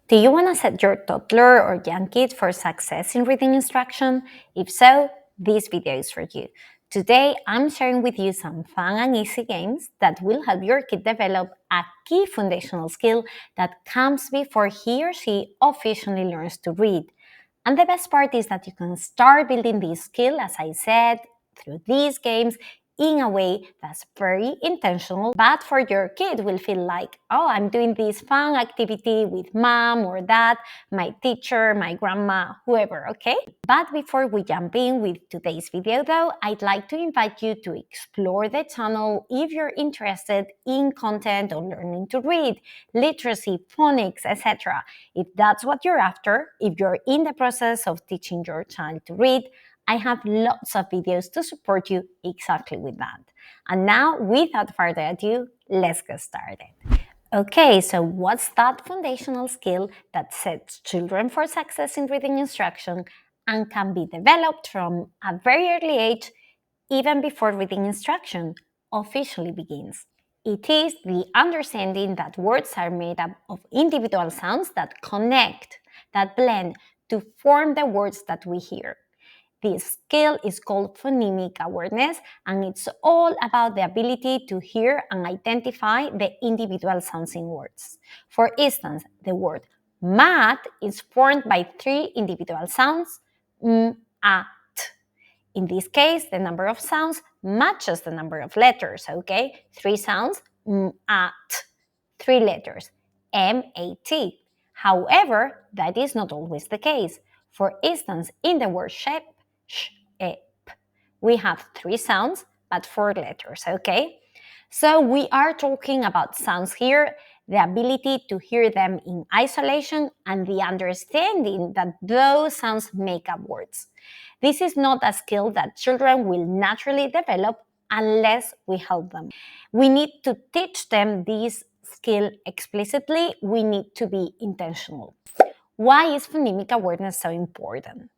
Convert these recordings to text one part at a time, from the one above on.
Do you want to set your toddler or young kid for success in reading instruction? If so, this video is for you. Today, I'm sharing with you some fun and easy games that will help your kid develop a key foundational skill that comes before he or she officially learns to read. And the best part is that you can start building this skill, as I said, through these games in a way that's very intentional, but for your kid will feel like, oh, I'm doing this fun activity with mom or dad, my teacher, my grandma, whoever, okay? But before we jump in with today's video though, I'd like to invite you to explore the channel if you're interested in content on learning to read, literacy, phonics, etc. If that's what you're after, if you're in the process of teaching your child to read, I have lots of videos to support you exactly with that. And now, without further ado, let's get started. Okay, so what's that foundational skill that sets children for success in reading instruction and can be developed from a very early age, even before reading instruction officially begins? It is the understanding that words are made up of individual sounds that connect, that blend to form the words that we hear. This skill is called phonemic awareness, and it's all about the ability to hear and identify the individual sounds in words. For instance, the word mat is formed by three individual sounds, a, t. In this case, the number of sounds matches the number of letters, okay? Three sounds, a, t. Three letters, M-A-T. However, that is not always the case. For instance, in the word shape, sh-e-p, we have three sounds, but four letters, okay? So we are talking about sounds here, the ability to hear them in isolation and the understanding that those sounds make up words. This is not a skill that children will naturally develop unless we help them. We need to teach them this skill explicitly. We need to be intentional. Why is phonemic awareness so important?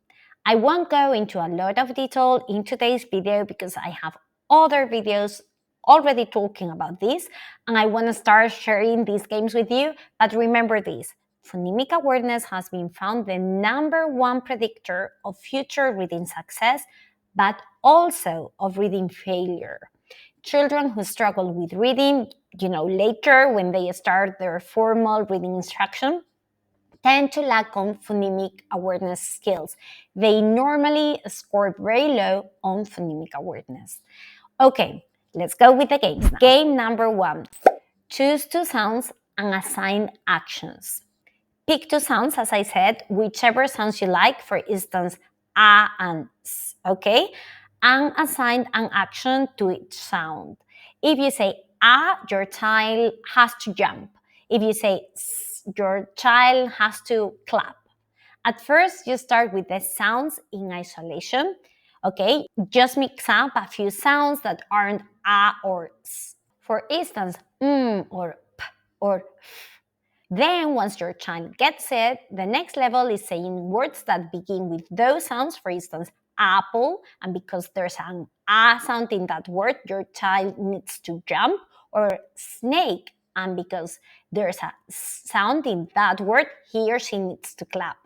I won't go into a lot of detail in today's video because I have other videos already talking about this and I want to start sharing these games with you. But remember this, phonemic awareness has been found the #1 predictor of future reading success, but also of reading failure. Children who struggle with reading, later when they start their formal reading instruction, tend to lack on phonemic awareness skills. They normally score very low on phonemic awareness. Okay, let's go with the games now. Game number 1. Choose two sounds and assign actions. Pick two sounds, as I said, whichever sounds you like, for instance, a and s, okay? And assign an action to each sound. If you say a, your child has to jump. If you say s, your child has to clap. At first, you start with the sounds in isolation, okay? Just mix up a few sounds that aren't a or s. For instance, or p or f. Then, once your child gets it, the next level is saying words that begin with those sounds, for instance, apple, and because there's an a sound in that word, your child needs to jump, or snake, and because there's a sound in that word, he or she needs to clap.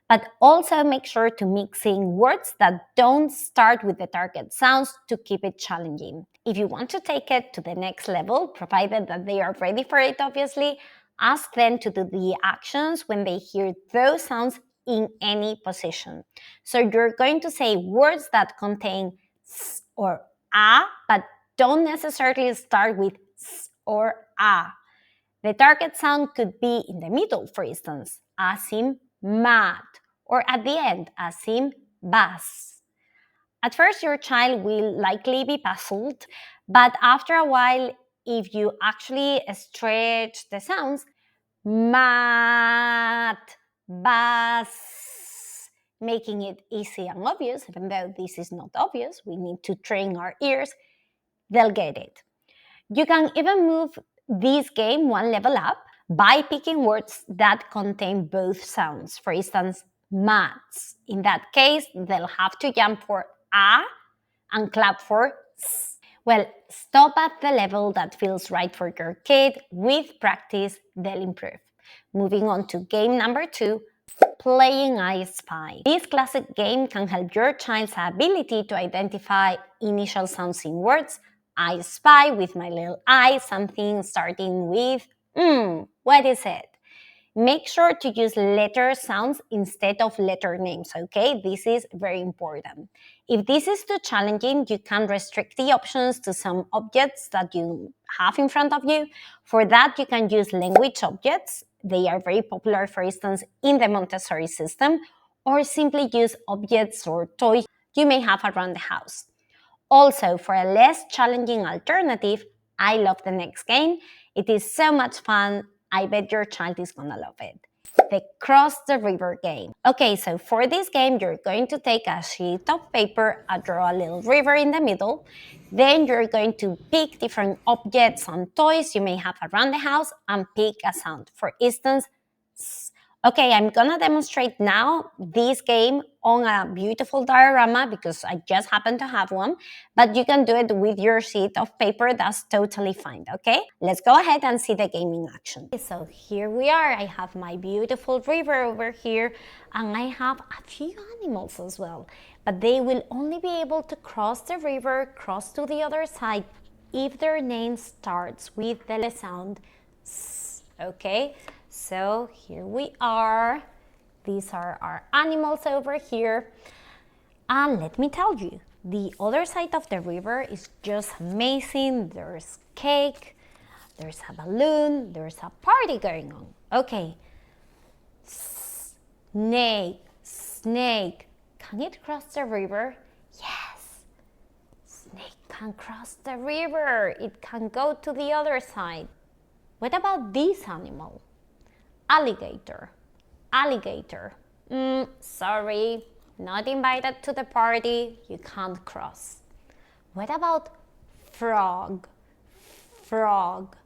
But also make sure to mix in words that don't start with the target sounds to keep it challenging. If you want to take it to the next level, provided that they are ready for it, obviously, ask them to do the actions when they hear those sounds in any position. So you're going to say words that contain s or a, but don't necessarily start with s or a. The target sound could be in the middle, for instance, as in mat, or at the end, as in bus. At first, your child will likely be puzzled, but after a while, if you actually stretch the sounds, mat, bus, making it easy and obvious, even though this is not obvious, we need to train our ears, they'll get it. You can even move this game one level up by picking words that contain both sounds. For instance, mats. In that case, they'll have to jump for a and clap for s. Well, stop at the level that feels right for your kid. With practice, they'll improve. Moving on to game number 2, playing I Spy. This classic game can help your child's ability to identify initial sounds in words. I spy with my little eye something starting with what is it? Make sure to use letter sounds instead of letter names, okay? This is very important. If this is too challenging, you can restrict the options to some objects that you have in front of you. For that, you can use language objects. They are very popular, for instance, in the Montessori system, or simply use objects or toys you may have around the house. Also, for a less challenging alternative, I love the next game. It is so much fun. I bet your child is gonna love it. The Cross the River game. Okay, so for this game, you're going to take a sheet of paper, draw a little river in the middle. Then you're going to pick different objects and toys you may have around the house and pick a sound. For instance, okay, I'm gonna demonstrate now this game on a beautiful diorama because I just happen to have one, but you can do it with your sheet of paper, that's totally fine, okay? Let's go ahead and see the game in action. So here we are, I have my beautiful river over here, and I have a few animals as well, but they will only be able to cross the river, cross to the other side, if their name starts with the sound S, okay? So here we are. These are our animals over here. And let me tell you, the other side of the river is just amazing. There's cake, there's a balloon, there's a party going on. Okay. Snake, snake. Can it cross the river? Yes. Snake can cross the river. It can go to the other side. What about this animal? Alligator, alligator. Sorry, not invited to the party, you can't cross. What about frog, frog,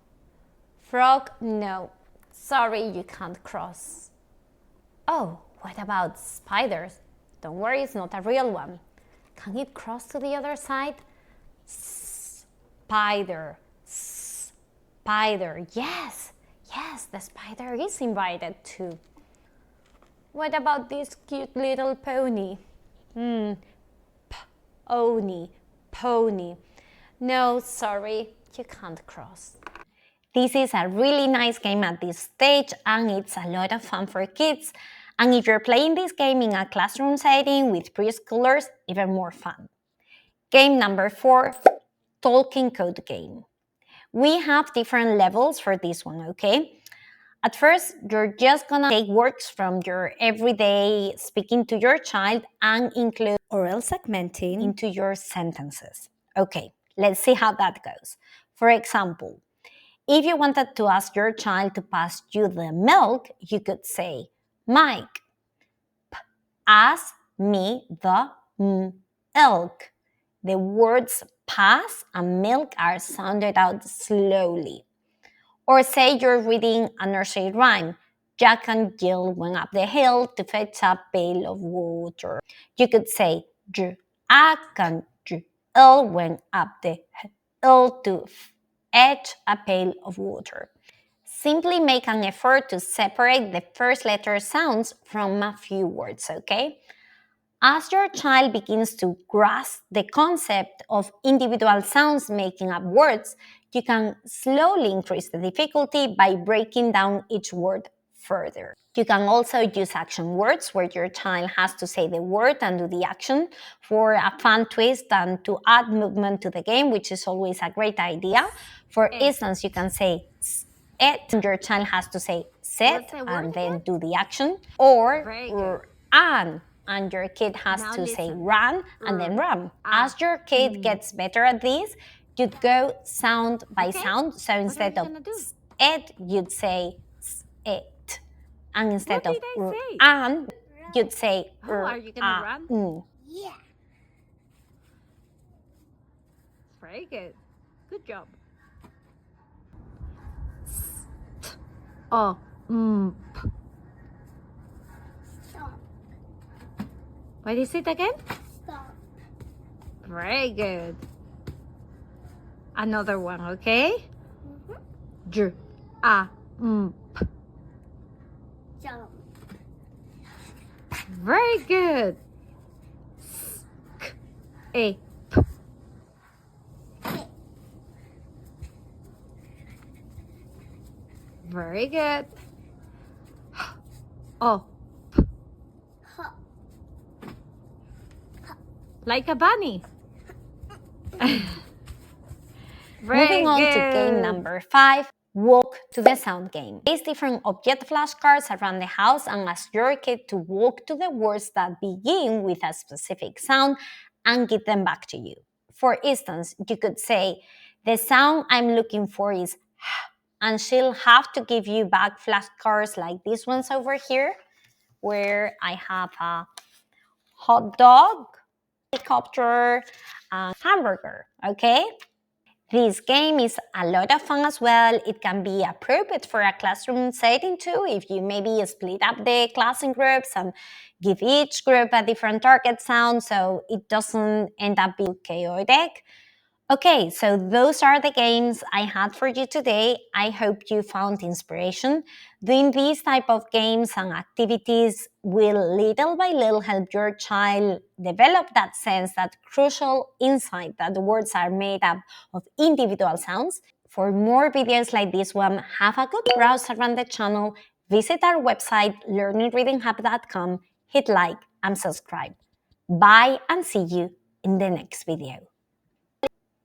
frog? No, sorry, you can't cross. Oh, what about spiders? Don't worry, it's not a real one. Can it cross to the other side? Spider, spider, yes. Yes, the spider is invited too. What about this cute little pony? Pony, pony. No, sorry, you can't cross. This is a really nice game at this stage and it's a lot of fun for kids. And if you're playing this game in a classroom setting with preschoolers, even more fun. Game number 4, talking code game. We have different levels for this one, okay? At first, you're just gonna take words from your everyday speaking to your child and include oral segmenting into your sentences. Okay, let's see how that goes. For example, if you wanted to ask your child to pass you the milk, you could say, Mike, pass me the milk. The words pass and milk are sounded out slowly. Or say you're reading a nursery rhyme. Jack and Jill went up the hill to fetch a pail of water. You could say, Jack and Jill went up the hill to fetch a pail of water. Simply make an effort to separate the first letter sounds from a few words, okay? As your child begins to grasp the concept of individual sounds making up words, you can slowly increase the difficulty by breaking down each word further. You can also use action words where your child has to say the word and do the action for a fun twist and to add movement to the game, which is always a great idea. For instance, you can say it, and your child has to say sit and then do the action, or and your kid has to say run and then run. As your kid gets better at this, you'd go sound by sound. So instead of it, you'd say it. And instead of and, you'd say are you gonna run? Yeah. Very good. Good job. Oh, Stop. What is it again? Stop. Very good. Another one, okay? J, a, p. Jump. Very good. A. Very good. Oh, Hop. like a bunny. Moving on to game number 5, walk to the sound game. Place different object flashcards around the house and ask your kid to walk to the words that begin with a specific sound and give them back to you. For instance, you could say, the sound I'm looking for is and she'll have to give you back flashcards like these ones over here, where I have a hot dog, helicopter, and hamburger, okay? This game is a lot of fun as well. It can be appropriate for a classroom setting too, if you maybe split up the class in groups and give each group a different target sound so it doesn't end up being chaotic. Okay, so those are the games I had for you today. I hope you found inspiration. Doing these type of games and activities will little by little help your child develop that sense, that crucial insight that the words are made up of individual sounds. For more videos like this one, have a good browse around the channel, visit our website learningreadinghub.com, hit like and subscribe. Bye and see you in the next video.